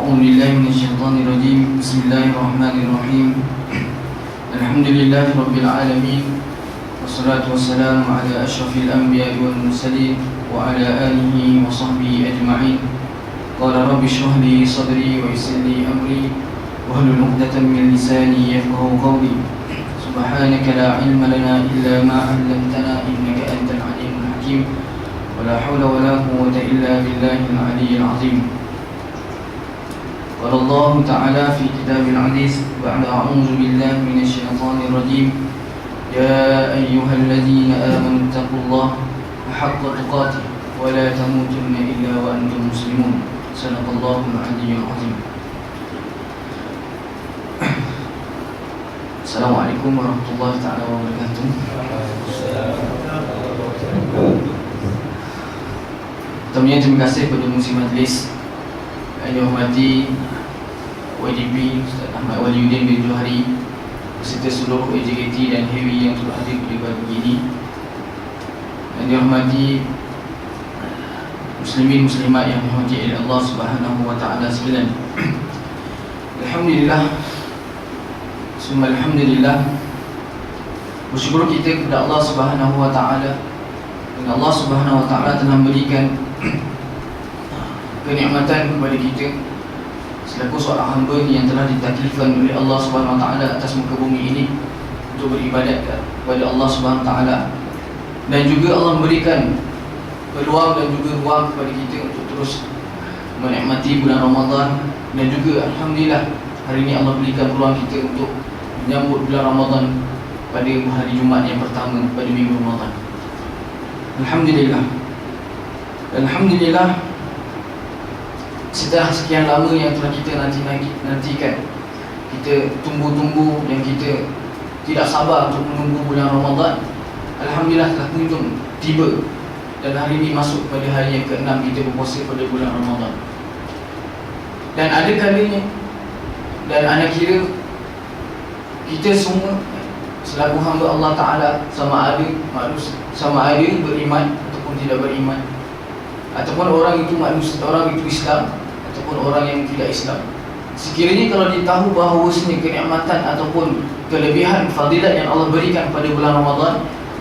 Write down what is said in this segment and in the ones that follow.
أعوذ بالله من الشيطان الرجيم. بسم الله الرحمن الرحيم. الحمد لله رب العالمين، والصلاة والسلام على أشرف الأنبياء والمرسلين وعلى آله وصحبه أجمعين. قال رب اشرح لي صدري ويسر لي أمري واحلل عقدة من لساني يفقهوا قولي. سبحانك لا علم لنا إلا ما علمتنا إنك أنت العليم الحكيم. ولا حول ولا قوة إلا بالله العلي العظيم. قال الله تعالى في كتاب العزيز بعد أعوذ بالله من الشيطان الرجيم: يا أيها الذين آمنوا اتقوا الله حق تقاته ولا تموتن إلا وأنتم مسلمون. صدق الله العلي العظيم. Assalamualaikum warahmatullahi taala wabarakatuh. Pertamanya terima kasih kepada Musi Majlis yang dihormati YDB Ustaz Ahmad Waliuddin bin Johari beserta seluruh AJKT dan Hewi yang telah hadir pada pagi ini. Yang dihormati muslimin muslimat yang dirahmati oleh Allah Subhanahu wa taala sekalian. Alhamdulillah, summa alhamdulillah, bersyukur kita kepada Allah Subhanahu wa taala kerana Allah Subhanahu wa taala telah memberikan kenikmatan kepada kita selaku seorang hamba yang telah ditaklifkan oleh Allah Subhanahu wa taala atas muka bumi ini untuk beribadat kepada Allah Subhanahu wa taala, dan juga Allah memberikan peluang dan juga ruang kepada kita untuk terus menikmati bulan Ramadan. Dan juga alhamdulillah hari ini Allah berikan peluang kita untuk menyambut bulan Ramadan pada hari Jumaat yang pertama pada minggu Ramadan. Alhamdulillah. Alhamdulillah, setelah sekian lama yang telah kita nantikan, kita tunggu-tunggu, yang kita tidak sabar untuk menunggu bulan Ramadan, alhamdulillah telah kunjung tiba, dan hari ini masuk pada hari yang ke-6 kita berpuasa pada bulan Ramadan. Dan ada kalanya, dan anak kira kita semua selaku hamba Allah Ta'ala, sama ada manusia, sama ada beriman ataupun tidak beriman, ataupun orang itu manusia, orang itu Islam ataupun orang yang tidak Islam, sekiranya kalau ditahu bahawasanya kenikmatan ataupun kelebihan fadilat yang Allah berikan pada bulan Ramadan,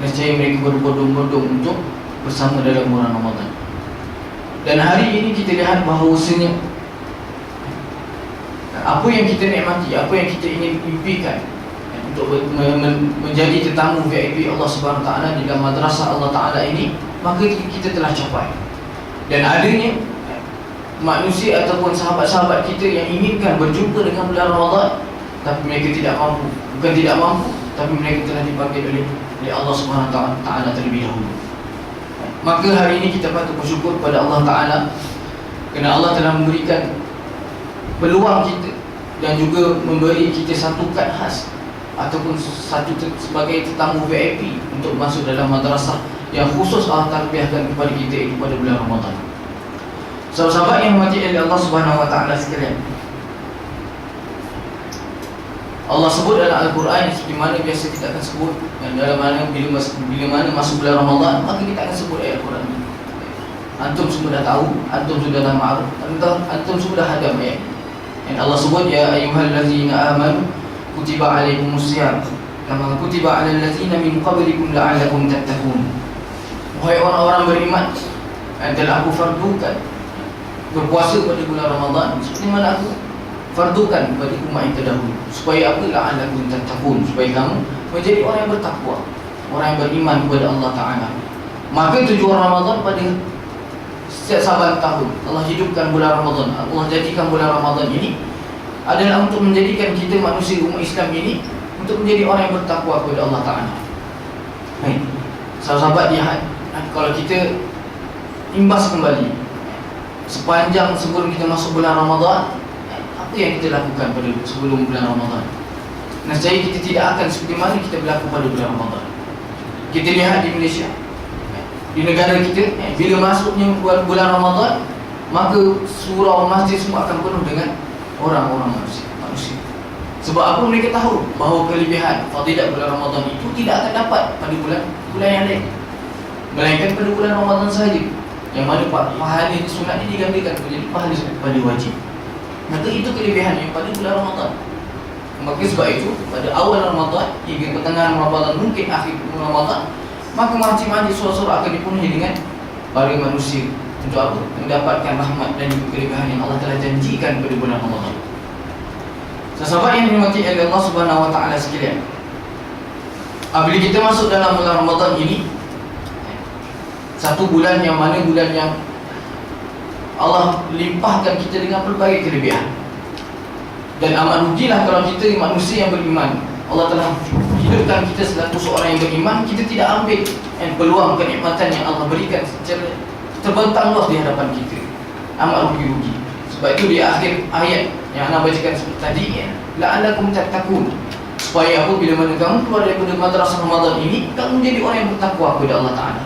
nescaya mereka berbondong-bondong untuk bersama dalam bulan Ramadan. Dan hari ini kita lihat bahawasanya apa yang kita nikmati, apa yang kita ingin impikan untuk menjadi tetamu VIP Allah Subhanahu Wa Taala di dalam madrasah Allah Taala ini, maka kita telah capai. Dan adanya manusia ataupun sahabat-sahabat kita yang inginkan berjumpa dengan bulan Ramadan, tapi mereka tidak mampu. Bukan tidak mampu, tapi mereka telah dipanggil oleh Allah Subhanahu Wa Taala terlebih dahulu. Maka hari ini kita patut bersyukur kepada Allah Ta'ala kerana Allah telah memberikan peluang kita dan juga memberi kita satu kad khas ataupun satu sebagai tetamu VIP untuk masuk dalam madrasah yang khusus Allah tarbiyahkan kepada kita itu pada bulan Ramadan. Sahabat-sahabat yang dirahmati oleh Allah Subhanahu Wa Taala sekalian, Allah sebut dalam Al-Quran seperti mana biasa kita akan sebut, dan dalam mana bila mana masuk bulan Ramadan, maka kita akan sebut ayat Al-Quran ini. Antum semua dah tahu, antum sudah dah ma'ruf, antum sudah hadam ayat. Dan Allah sebut, ya ayyuhallazina amanu kutiba alaikumusiyam kama kutiba alal ladzina min qablikum la'allakum tattaqun. Wahai orang-orang beriman, telah aku fardukan berpuasa pada bulan Ramadan seperti mana aku fardukan kepada umat yang terdahulu, supaya apa? La'allakum tattaqun, supaya kamu menjadi orang yang bertakwa, orang yang beriman kepada Allah Ta'ala. Maka tujuan Ramadan pada setiap saban tahun Allah hidupkan bulan Ramadan, Allah jadikan bulan Ramadan ini adalah untuk menjadikan kita manusia umat Islam ini untuk menjadi orang yang bertakwa kepada Allah Ta'ala. Baik, sahabat-sahabat lihat, kalau kita imbas kembali sepanjang sebelum kita masuk bulan Ramadan, apa yang kita lakukan pada sebelum bulan Ramadan, nescaya kita tidak akan seperti mana kita berlaku pada bulan Ramadan. Kita lihat di Malaysia, di negara kita, bila masuknya bulan Ramadan, maka surau masjid semua akan penuh dengan orang-orang manusia. Sebab apa? Mereka tahu bahawa kelebihan fadilat bulan Ramadan itu tidak akan dapat pada bulan yang lain, melainkan pada bulan Ramadan sahaja, yang mana pahala sunat ini digandakan menjadi pahala wajib. Maka itu kelebihannya pada bulan Ramadan. Maka sebab itu pada awal Ramadan hingga pertengahan Ramadan, mungkin akhir Ramadan, maka masjid-masjid surau-surau akan dipenuhi dengan para manusia. Untuk apa? Mendapatkan rahmat dan juga kelebihan yang Allah telah janjikan pada bulan Ramadan. Sahabat yang dirahmati oleh Allah Subhanahu wa taala sekalian, apabila kita masuk dalam bulan Ramadan ini, satu bulan yang mana bulan yang Allah limpahkan kita dengan berbagai kelebihan. Dan amat rugilah kalau kita manusia yang beriman, Allah telah hidupkan kita selaku seorang yang beriman, kita tidak ambil peluang kenikmatan yang Allah berikan secara terbentang luas di hadapan kita. Amat rugi-rugi. Sebab itu di akhir ayat yang anda bacakan seperti tadi, la'allakum tattaqun, supaya apa, bila mana kamu keluar daripada madrasah Ramadan ini, kamu menjadi orang yang bertakwa kepada Allah Ta'ala.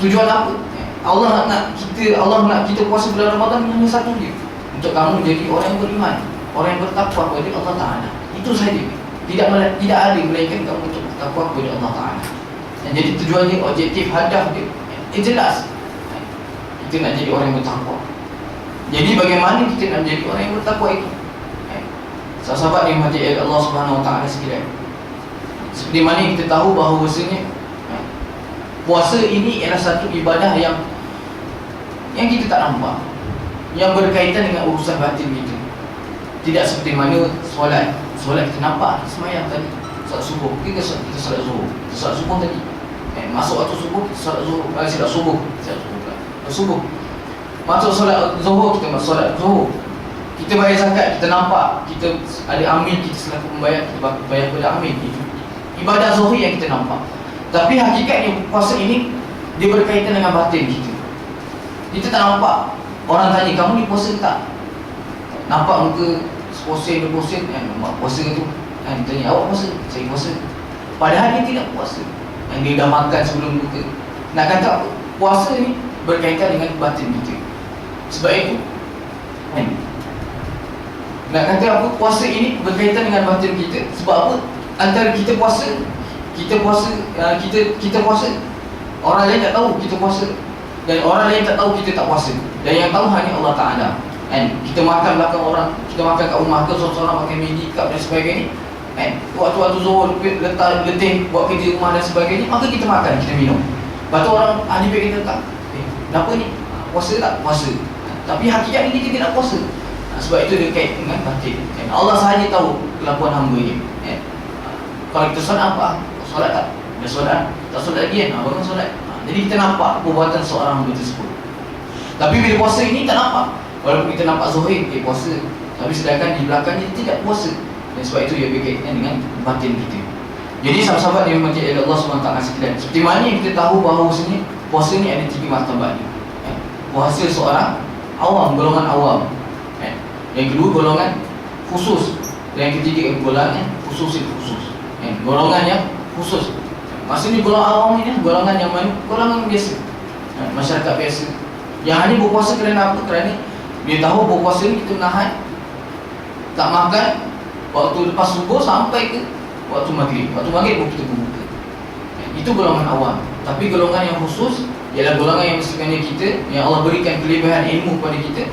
Tujuan apa? Allah nak kita puasa bulan Ramadan hanya satu je, untuk kamu menjadi orang yang beriman, orang yang bertakwa kepada Allah Ta'ala. Itu saja. Tidak ada melainkan kamu untuk bertakwa kepada Allah Ta'ala. Dan jadi tujuannya, objektif, hadaf dia jelas. Kita nak jadi orang yang bertakwa. Jadi bagaimana kita nak menjadi orang yang bertakwa itu? Sahabat yang mati Allah Subhanahu wa taala sekalian, seperti mana kita tahu bahawasanya puasa ini ialah satu ibadah yang kita tak nampak, yang berkaitan dengan urusan batin kita. Tidak seperti mana solat kita nampak, semayang tadi, solat subuh, kita solat zuhur, solat subuh tadi, masuk waktu subuh, solat zuhur, subuh. Masuk solat zuhur, kita masuk solat zuhur. Kita bayar zakat, kita nampak, kita ada amin, kita selaku membayar, kita bayar kepada amin. Itu ibadah zuhur yang kita nampak. Tapi hakikatnya puasa ini dia berkaitan dengan batin kita. Kita tak nampak. Orang tanya, kamu ni puasa tak? Nampak muka seposen, puasa tu. Dia tanya, awak puasa? Saya puasa. Padahal dia tidak puasa. Dia dah makan sebelum buka. Nak kata apa? Puasa ni berkaitan dengan batin kita. Sebab itu, nak kata apa, puasa ini berkaitan dengan batin kita. Sebab apa? Antara kita puasa, kita puasa, orang lain tak tahu kita puasa, dan orang lain tak tahu kita tak puasa. Dan yang tahu hanya Allah Ta'ala. Kita makan belakang orang, kita makan kat rumah ke, seorang-seorang makan Maggi cup dan sebagainya. Waktu-waktu zuhur letih buat kerja rumah dan sebagainya, maka kita makan, kita minum. Lepas tu orang ahli fikir kata, kenapa ni? Puasa tak? Puasa. Tapi hakikatnya kita tidak puasa. Sebab itu dia kait dengan batin. Allah sahaja tahu kelakuan hamba-Nya. Kalau kita solat apa? Solat tak? Dia solat, tak solat lagi kan? Baru solat. Jadi kita nampak perbuatan seorang hamba tersebut. Tapi bila puasa ini tak nampak. Walaupun kita nampak zuhir, puasa, tapi sedangkan di belakangnya tidak puasa. Dan sebab itu ia berkaitan dengan batin kita. Jadi sahabat-sahabat yang dimati oleh Allah SWT sekalian, seperti mana yang kita tahu bahawasanya puasa ni ada 3 martabat. Puasa seorang awam, golongan awam. Yang kedua golongan khusus. Dan yang ketiga golongan khusus. Golongan yang khusus. Maksudnya golongan awam ini golongan yang mana? Golongan biasa, masyarakat biasa, yang hanya berpuasa kerana apa? Kerana dia tahu berpuasa ni kita menahan, tak makan waktu lepas subuh sampai ke waktu maghrib. Waktu maghrib pun kita berbuka. Itu golongan awam. Tapi golongan yang khusus ialah golongan yang sekiranya kita, yang Allah berikan kelebihan ilmu kepada kita.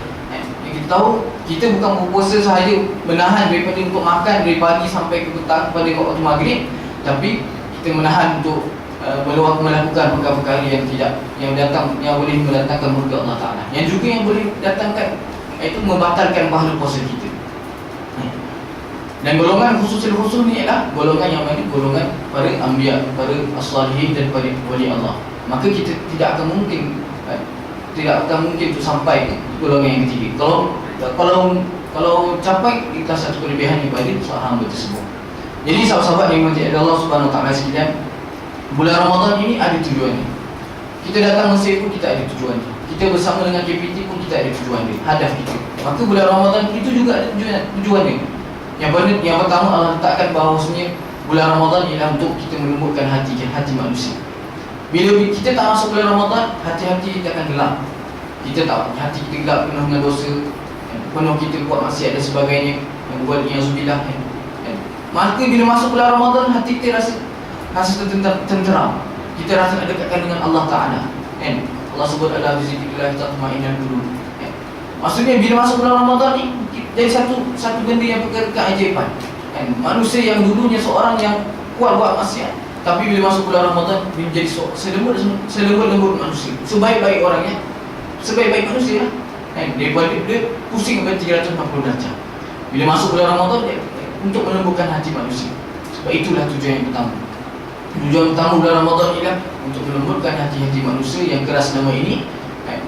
Kita tahu kita bukan berpuasa sahaja menahan daripada untuk makan dari pagi sampai ke petang pada waktu maghrib, tapi kita menahan untuk melakukan perkara-perkara yang boleh mendatangkan murka Allah Ta'ala, yang juga yang boleh datangkan, iaitu membatalkan pahala puasa kita. Dan golongan khusus ni ialah golongan yang mana? Golongan para anbiya, para as-salihin dan para wali Allah. Maka kita tidak akan mungkin untuk sampai ke golongan yang ketiga. Kalau capai, kita satu kelebihan daripada seorang hamba tersebut. Jadi sahabat-sahabat yang dimati Allah Subhanahu wa taala sekalian, bulan Ramadan ini ada tujuannya. Kita datang masjid pun kita ada tujuannya. Kita bersama dengan KPT pun kita ada tujuannya, hadaf kita. Maka bulan Ramadan itu juga ada tujuannya. Yang pertama, Allah letakkan bahawasanya bulan Ramadan ialah untuk kita melembutkan hati manusia. Bila kita tak masuk bulan Ramadan, hati-hati kita akan gelap. Hati kita gelap, penuh dengan dosa, penuh kita buat maksiat dan sebagainya, yang buat yang maka bila masuk bulan Ramadan, hati kita rasa tenteram. Kita rasa nak dekatkan dengan Allah Ta'ala. Allah sebut, ala bizikrillah tatma'innul qulub. Maksudnya bila masuk bulan Ramadan ni jadi satu benda yang keajaiban. Kan? Manusia yang dulunya seorang yang kuat buat maksiat, tapi bila masuk bulan Ramadan dia menjadi selembut manusia, sebaik-baik orangnya, sebaik-baik manusia. Kan? Dia pusing sampai 360 darjah. Bila masuk bulan Ramadan dia untuk melemburkan hati manusia. Sebab itulah tujuan yang pertama. Tujuan utama bulan Ramadan ialah untuk melembutkan hati-hati manusia yang keras nama ini.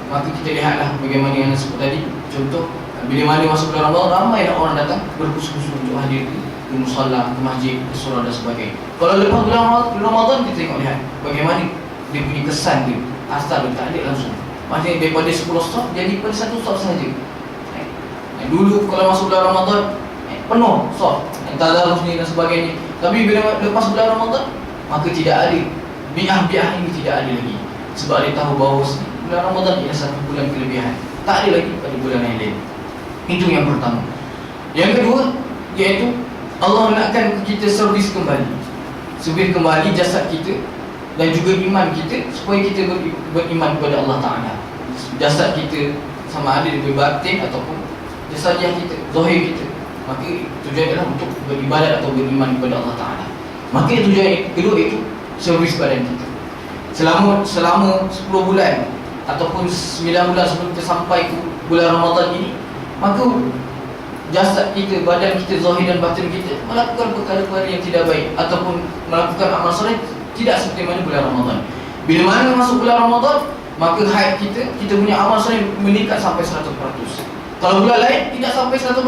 Maka kita lihatlah bagaimana yang sebut tadi. Contoh, bila mana masuk bulan Ramadan, ramailah orang datang berkhusus-khusus untuk hadir ke musalla, ke masjid, ke surau dan sebagainya. Kalau lepas bulan Ramadan, kita tengok lihat bagaimana dia punya kesan dia. Asal dia tak ada langsung. Maksudnya daripada 10 stop jadi pada 1 stop sahaja. Dulu kalau masuk bulan Ramadan penuh stop, tadarus ni dan sebagainya. Tapi bila lepas bulan Ramadan, maka tidak ada bi'ah ini, tidak ada lagi. Sebab dia tahu bahawa bulan Ramadan ialah satu bulan kelebihan, tak ada lagi pada bulan yang lain. Itu yang pertama. Yang kedua, iaitu Allah nakkan kita servis kembali jasad kita dan juga iman kita, supaya kita beriman kepada Allah Ta'ala. Jasad kita sama ada dari batin ataupun jasadiah kita, zahir kita. Maka tujuan adalah untuk beribadat atau beriman kepada Allah Ta'ala. Maka tujuan yang kedua itu servis badan kita. Selama 10 bulan ataupun 9 bulan sebelum kita sampai ke bulan Ramadan ini, maka jasad kita, badan kita, zahir dan batin kita melakukan perkara-perkara yang tidak baik ataupun melakukan amal soleh tidak seperti mana bulan Ramadan. Bila mana masuk bulan Ramadan, maka haid kita punya amal soleh meningkat sampai 100%. Kalau bulan lain tidak sampai 100%,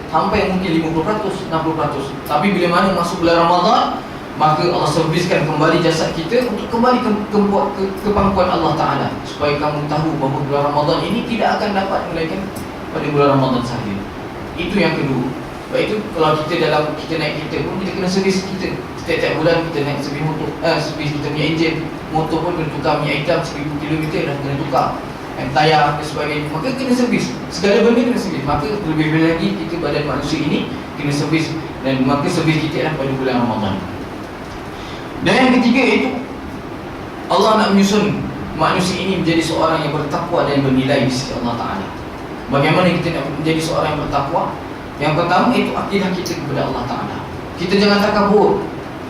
sampai mungkin 50%, 60%. Tapi bila mana masuk bulan Ramadan, maka Allah serviskan kembali jasad kita untuk kembali ke pangkuan Allah Ta'ala, supaya kamu tahu bahawa bulan Ramadan ini tidak akan dapat melainkan pada bulan Ramadan sahaja. Itu yang kedua. Sebab itu kalau kita naik kereta pun, kita kena servis kita. Setiap bulan kita naik servis motor, servis kita punya enjin motor pun kena tukar minyak hitam 1000 km dah kena tukar, tayar dan sebagainya. Maka kena servis, segala benda kena servis. Maka lebih lagi kita badan manusia ini kena servis, dan maka servis kita adalah pada bulan Ramadan. Dan yang ketiga iaitu Allah nak menyusun manusia ini menjadi seorang yang bertakwa dan bernilai di sisi Allah Ta'ala. Bagaimana kita nak menjadi seorang yang bertakwa? Yang pertama itu akidah kita kepada Allah Ta'ala. Kita jangan takabur,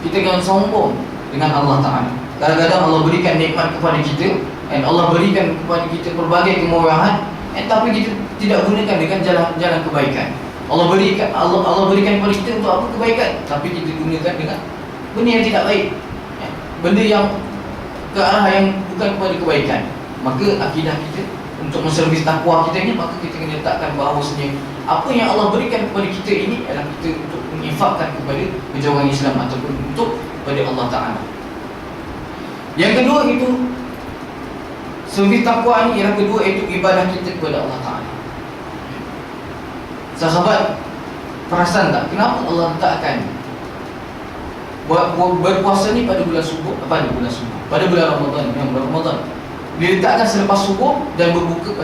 kita jangan sombong dengan Allah Ta'ala. Kadang-kadang Allah berikan nikmat kepada kita, dan Allah berikan kepada kita pelbagai kemewahan, tapi kita tidak gunakan dengan jalan kebaikan. Allah berikan kepada kita untuk apa? Kebaikan. Tapi kita gunakan dengan benda yang tidak baik, benda yang ke arah yang bukan kepada kebaikan. Maka akidah kita untuk menservis takwa kita ini, maka kita kena letakkan bahawasanya apa yang Allah berikan kepada kita ini adalah kita untuk menginfakkan kepada perjuangan Islam ataupun untuk kepada Allah Ta'ala. Yang kedua itu servis takwa ini, yang kedua itu ibadah kita kepada Allah Ta'ala. Sahabat, perasan tak kenapa Allah letakkan berpuasa ni pada bulan subuh, pada bulan Ramadan. Diletakkan selepas subuh dan berbuka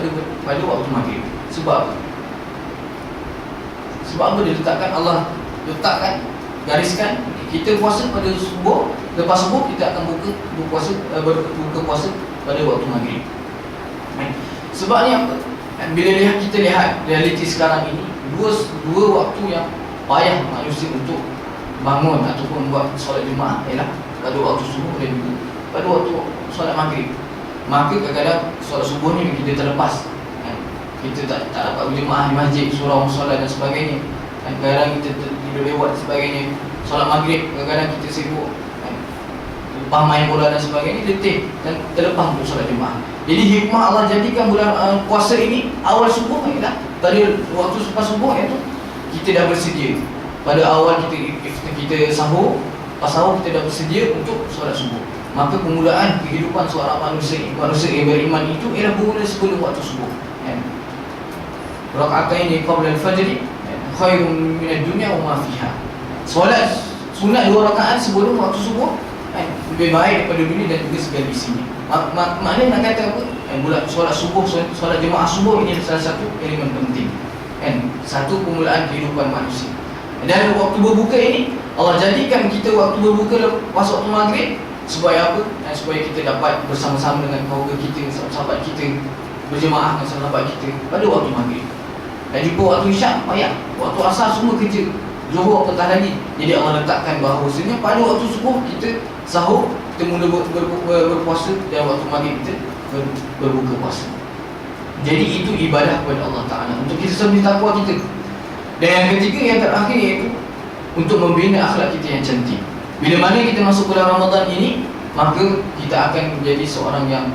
pada waktu maghrib. Sebab apa Allah letakkan, gariskan kita puasa pada subuh, lepas subuh kita akan berbuka puasa pada waktu maghrib. Sebabnya apa? Bila kita lihat realiti sekarang ini, dua waktu yang payah manusia untuk bangun ataupun buat solat Jumaat ialah pada waktu subuh dan juga pada waktu solat maghrib. Maka kadang-kadang solat subuh ni kita terlepas, kita tak dapat berjemaah di masjid, surau, solat dan sebagainya. Kadang-kadang kita tidur lewat dan sebagainya. Solat maghrib kadang-kadang kita sibuk, lepas main bola dan sebagainya, letih dan terlepas untuk solat Jumaat. Jadi hikmah Allah jadikan bulan puasa ini awal subuh ialah pada waktu lepas subuh, iaitu kita dah bersedia. Pada awal kita sahur, pas sahur kita dah bersedia untuk solat subuh. Maka permulaan kehidupan seorang manusia yang beriman itu ialah bermula sebelum waktu subuh. Raka'ataini qabla al-fajr khairun min ad-dunya wa ma fiha. Solat sunat 2 rakaat sebelum waktu subuh lebih baik daripada dunia dan juga segala isinya. Maknanya nak kata apa? Bulan solat subuh, solat jemaah subuh ini salah satu elemen penting. Satu permulaan kehidupan manusia. Dan waktu berbuka ini Allah jadikan kita waktu berbuka lepas waktu maghrib. Supaya apa? Supaya kita dapat bersama-sama dengan keluarga kita, sahabat kita, berjemaah dengan sahabat kita pada waktu maghrib. Dan juga waktu isyak payah, waktu asar semua kerja, zuhur petang lagi. Jadi Allah letakkan bahawasanya pada waktu subuh kita sahur, kita mula berpuasa, dan waktu maghrib kita berbuka puasa. Jadi itu ibadah kepada Allah Ta'ala untuk kita sembunyi takwa kita. Dan yang ketiga, yang terakhir, iaitu untuk membina akhlak kita yang cantik. Bila mana kita masuk bulan Ramadan ini, maka kita akan menjadi seorang yang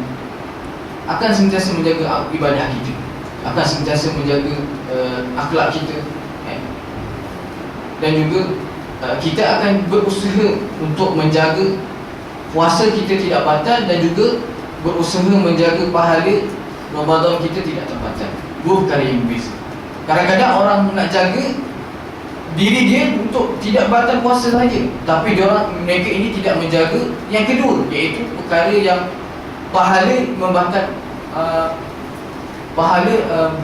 akan sentiasa menjaga ibadah kita, akan sentiasa menjaga akhlak kita, dan juga kita akan berusaha untuk menjaga puasa kita tidak batal, dan juga berusaha menjaga pahala Ramadan kita tidak terbatal. Dua perkara yang berbeza. Kadang-kadang orang nak jaga diri dia untuk tidak batal puasa saja, tapi mereka ini tidak menjaga yang kedua, iaitu perkara yang pahala membatal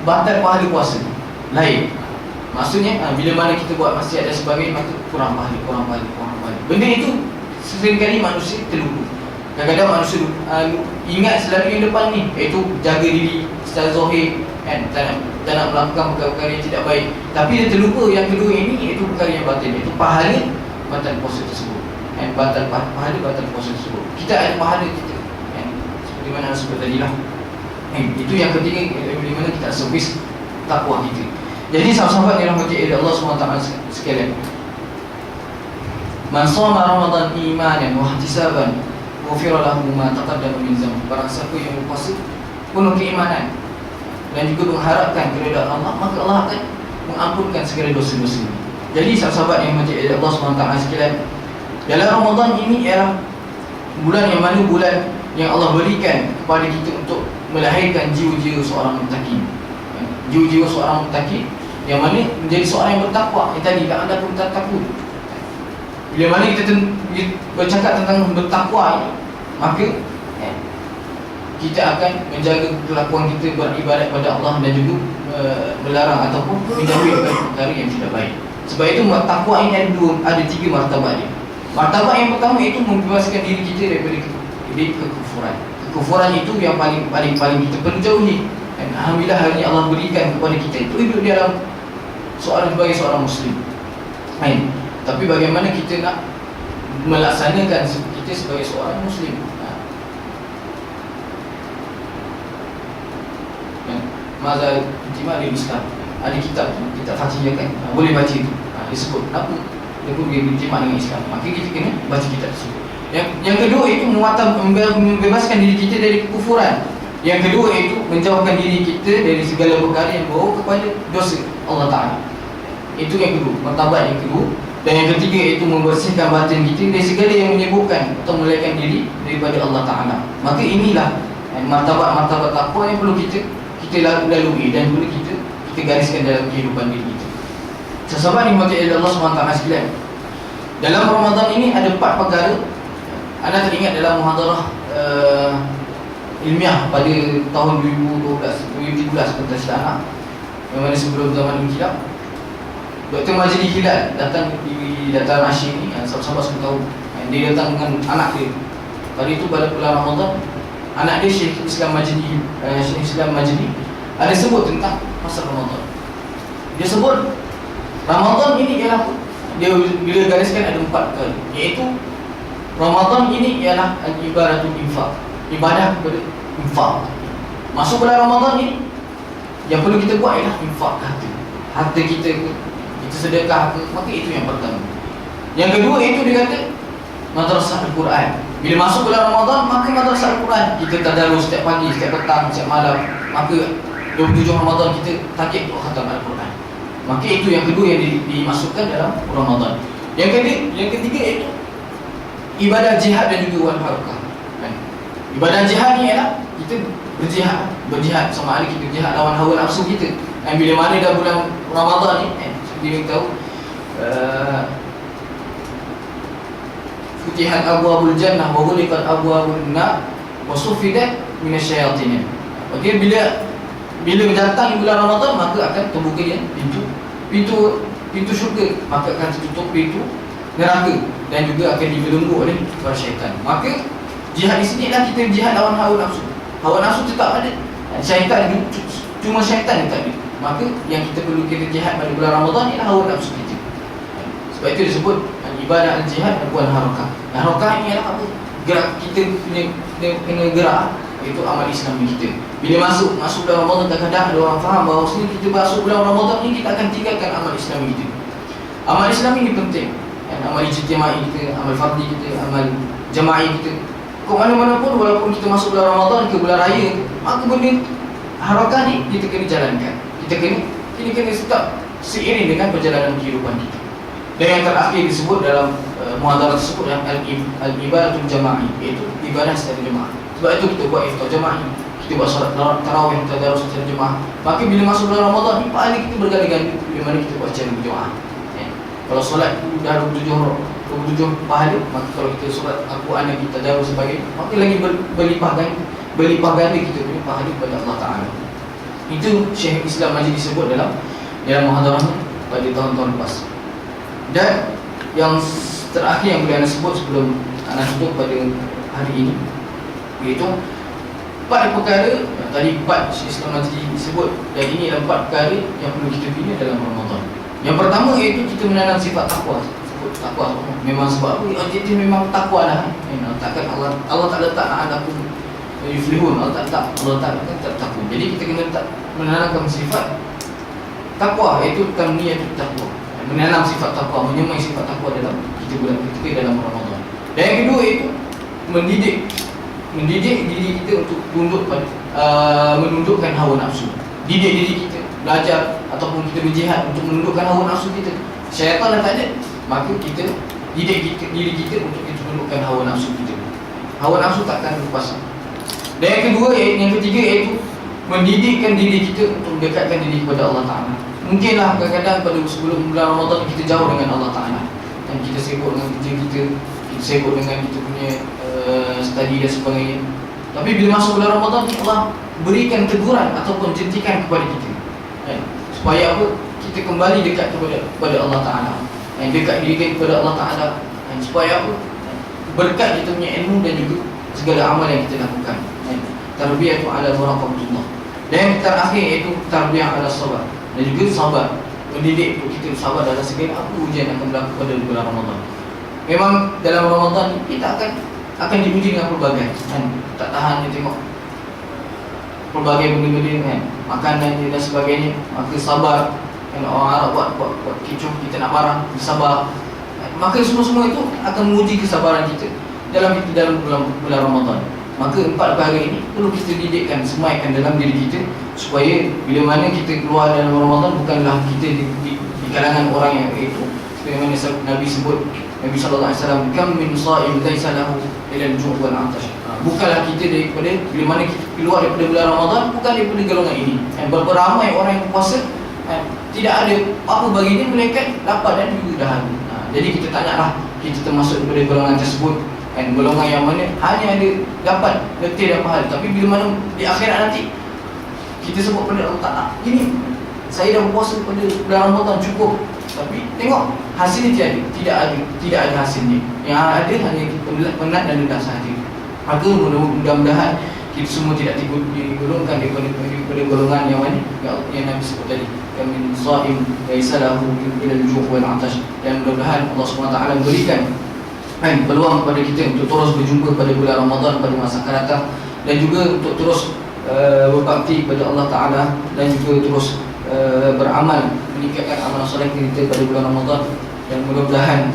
batal pahala puasa lain. Maksudnya bila mana kita buat maksiat dan sebagainya, maka kurang pahala. Benda itu seringkali manusia terlupa. Kadang-kadang manusia ingat selalu yang depan ni, iaitu jaga diri secara zahir, kan, tak nak melakukan perkara-perkara yang tidak baik. Tapi dia terlupa yang kedua ini, iaitu perkara yang batin, iaitu pahala batal puasa tersebut, kan, pahala batal puasa tersebut. Kita ada pahala kita, kan, seperti mana saya sebut tadi lah. Itu yang ketiga, di mana kita servis takwa kita. Jadi sahabat-sahabat yang rahmati Allah SWT sekalian, man shoma Ramadan imanan wa ihtisaban ghufira lahu ma taqaddama min dhanbi. Barang siapa yang berpuasa penuh keimanan dan juga mengharapkan keridaan Allah, maka Allah akan mengampunkan segala dosa-dosa. Jadi sahabat-sahabat yang rahmati Allah SWT sekalian, dalam Ramadan ini ialah bulan yang mana bulan yang Allah berikan kepada kita untuk melahirkan jiwa-jiwa seorang muttaqin. Jiwa-jiwa seorang muttaqin yang mana menjadi seorang yang bertakwa. Yang tadi tak ada pun takut. Bila mana kita bercakap tentang bertakwa ini, maka kita akan menjaga kelakuan kita beribadat kepada Allah, dan juga melarang ataupun menjauhi perkara yang tidak baik. Sebab itu takwa ini ada tiga martabat dia. Martabat yang pertama itu membebaskan diri kita daripada kekufuran. Kekufuran itu yang paling kita perlu jauhi. Dan alhamdulillah hari ini Allah berikan kepada kita itu hidup di dalam sebagai seorang Muslim. Tapi bagaimana kita nak melaksanakan kita sebagai seorang Muslim? Mazhab Intimah di Islam ada kitab Fatihah, kan, boleh baca itu. Dia sebut apa dia pun intimah dengan Islam, maka kita kena baca kitab tersebut. Yang kedua itu membebaskan diri kita dari kekufuran. Yang kedua itu menjauhkan diri kita dari segala perkara yang bawa kepada dosa Allah Ta'ala. Itu yang kedua, martabat yang kedua. Dan yang ketiga itu membersihkan batin kita dari segala yang menyebabkan atau melarikan diri daripada Allah Ta'ala. Maka inilah martabat-martabat takwa yang perlu kita lalui dan perlu kita gariskan dalam kehidupan diri kita. Sahabat yang dimati Allah SWT sekalian, dalam Ramadan ini ada 4 perkara. Anda teringat dalam muhadarah ilmiah pada tahun 2013 tentang Syarah, yang mana sebelum zaman Inkilab, Dr. Majdi Hilal datang di dataran Hashim ni. Sahabat-sahabat semua tahu, dia datang dengan anak dia. Pada itu pada bulan Ramadan, anak dia Syekh Islam Majdi ada sebut tentang pasal Ramadan. Dia sebut Ramadan ini ialah, dia bila gariskan ada 4 perkara, iaitu Ramadan ini ialah ibadatul infak, ibadah kepada infak. Masuk bulan Ramadan ini, yang perlu kita buat ialah infak harta kita sedekah ke, maka itu yang pertama. Yang kedua itu dia kata madrasah Al-Quran. Bila masuk bulan Ramadan, maka madrasah Al-Quran kita tadarus setiap pagi, setiap petang, setiap malam. Maka 27 Ramadan kita target untuk khatam Al-Quran. Maka itu yang kedua yang dimasukkan dalam Ramadan. Yang ketiga itu ibadah jihad dan juga wal harakah. Ibadah jihad ni ialah kita berjihad sama ada kita jihad lawan hawa nafsu kita. Dan bila mana dah bulan Ramadan ni, kita tahu futihat abwabul jannah wa ghuliqat abwabun nar wa sufidat minasyayatin. Okey, bila datang bulan Ramadan, maka akan terbuka pintu syurga, maka akan ditutup pintu neraka, dan juga akan dibelenggu oleh para syaitan. Maka jihad di sini adalah kita jihad lawan hawa nafsu. Hawa nafsu tetap ada, Syaitan cuma syaitan yang tak ada. Maka yang kita perlu kita jihad pada bulan Ramadan ialah hawa nafsu kita. Sebab itu disebut ibadah al-jihad bukan harakah. Harakah ini adalah apa? Gerak kita kena gerak. Itu amal Islam kita. Bila masuk bulan Ramadan, kadang-kadang ada orang faham bahawa sini kita masuk bulan Ramadan ni kita akan tinggalkan amal Islam kita. Amal Islam ini penting. Amal ijtimai kita, amal fardi kita, amal jama'i kita. Kau mana-mana pun walaupun kita masuk bulan Ramadan ke bulan raya, maka benda harakah ni kita kena jalankan. Kita kena tetap seiring dengan perjalanan kehidupan kita. Dan yang terakhir disebut dalam muhadharah tersebut yang al-ibadatul jama'i, iaitu ibadah secara jemaah. Sebab itu kita buat iftar jemaah, kita buat solat tarawih, tadarus secara jemaah. Maka bila masuk bulan Ramadan ni, pahala kita berganti-ganti bila mana kita buat secara berjemaah. Kalau solat dah 27 pahala, maka kalau kita solat Al-Quran dan kita tadarus sebagainya, maka lagi berlimpah ganda kita punya pahala kepada Allah Ta'ala. Itu Syekh Islam Majid disebut dalam muhadharahnya pada tahun-tahun lepas. Dan yang terakhir yang boleh anda sebut sebelum anda tutup pada hari ini, iaitu 4 perkara yang tadi 4 Syekh Islam Majid disebut, dan ini adalah 4 perkara yang perlu kita bina dalam Ramadan. Yang pertama iaitu kita menanam sifat takwa. Sebut takwa memang sebab apa? Dia memang takwa dah. Takkan Allah tak letak anda pun yuflihun. Allah tak takwa. Jadi kita kena menanamkan sifat takwa, iaitu tamniyatut takwa. Menanam sifat takwa, menyemai sifat takwa dalam kita dalam Ramadan. Dan yang kedua iaitu mendidik diri kita untuk tunduk pada menundukkan hawa nafsu. Didik diri kita, belajar ataupun kita berjihad untuk menundukkan hawa nafsu kita. Syaitan dah tak ada, maka kita didik diri kita untuk kita tundukkan hawa nafsu kita. Hawa nafsu takkan lepas. Dan yang ketiga iaitu mendidikkan diri kita untuk mendekatkan diri kepada Allah Ta'ala. Mungkinlah kadang-kadang pada sebelum bulan Ramadan kita jauh dengan Allah Ta'ala, dan kita sibuk dengan kerja kita sibuk dengan kita punya study dan sebagainya. Tapi bila masuk bulan Ramadan, Allah berikan teguran ataupun jentikan kepada kita, supaya apa? Kita kembali dekat kepada Allah Ta'ala, dekat diri kepada Allah Ta'ala, supaya apa? Berkat kita punya ilmu dan juga segala amal yang kita lakukan. Tarbiyatu ala muraqabatullah. Dan yang terakhir iaitu tarbiyah ala sabar, dan juga sabar, mendidik untuk kita sabar dalam segala apa ujian yang akan berlaku pada bulan Ramadan. Memang dalam Ramadan kita akan diuji dengan pelbagai, tak tahan dia tengok pelbagai benda-benda, makanan dan sebagainya. Maka sabar. Orang Arab buat kecoh, kita nak marah, sabar. Maka semua itu akan menguji kesabaran kita dalam bulan Ramadan. Maka 4 perkara ini perlu kita didikkan, semaikan dalam diri kita, supaya bila mana kita keluar dalam Ramadan, bukanlah kita di kalangan orang yang itu sebagaimana Nabi sebut, Nabi SAW, kam min sha'im laisa lahu illa al-ju' wal 'atash. Bukanlah kita daripada bila mana kita keluar daripada bulan Ramadan, bukan daripada golongan ini. Berapa ramai orang yang puasa, tidak ada apa baginya melainkan lapar dan juga dahaga. Jadi kita tak naklah kita termasuk daripada golongan tersebut, golongan yang mana hanya ada dapat letih dan pahala, tapi bila mana di akhirat nanti kita sebut pada Allah Ta'ala, ini saya dah berpuasa pada bulan Ramadan cukup, tapi tengok hasilnya tidak ada hasilnya. Yang ada hanya penat dan dendam sahaja. Maka mudah-mudahan kita semua tidak digolongkan daripada golongan yang mana yang Nabi sebut tadi, min sha'im laisa lahu illa al-ju' wal 'atash. Dan mudah-mudahan Allah SWT berikan peluang kepada kita untuk terus berjumpa pada bulan Ramadan pada masa akan datang, dan juga untuk terus berbakti kepada Allah Ta'ala, dan juga terus beramal, meningkatkan amalan soleh kita pada bulan Ramadan. Dan mudah-mudahan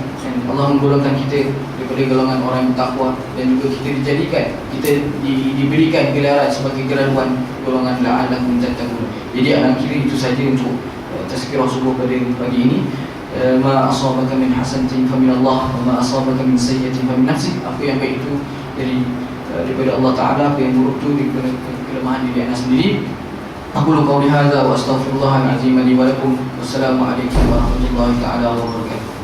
Allah menggolongkan kita daripada golongan orang yang takwa, dan juga kita diberikan gelaran sebagai geraduan golongan la'allakum tattaqun. Jadi akhirnya itu saja untuk tazkirah subuh pada pagi ini. Ma asabaka min hasanatin fa min Allah, wa ma asabaka min sayyi'atin fa min nafsik. Apa yang baik itu daripada Allah Ta'ala, apa yang buruk itu daripada kelemahan diri anda sendiri. Aku lu qauli hadza wa astaghfirullahal azim li wa lakum. Wassalamu alaikum warahmatullahi taala wabarakatuh.